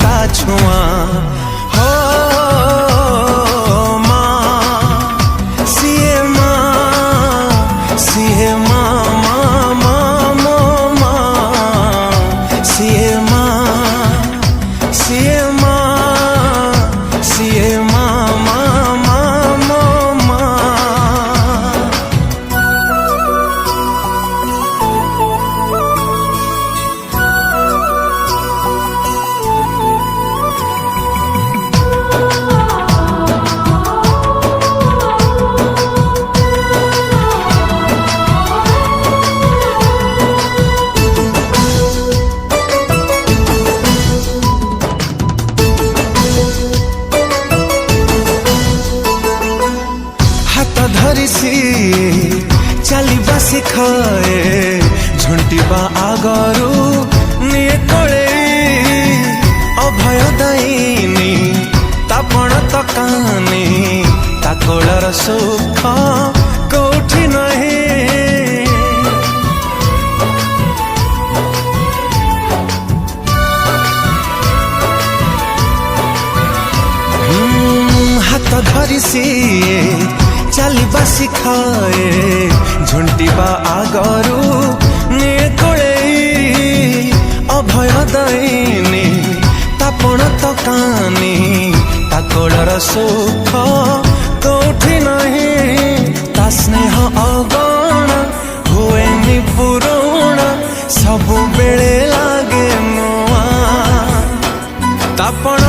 ता छुआ हो चलिबा शिखाए झुंटिबा आगरू निये कोले अभय दायिनी तापण तकानी ताकोलर सुख कोठी नहीं हाथ धरी सी चलिबा शिखाए झुंटिबा आगरू निये कोले अभय दायिनी तापण तकानी ताकोलर सुख कोठी नहीं ता स्नेह अगण हुएनि पुरुण सबु बेले लागे नुआ तापण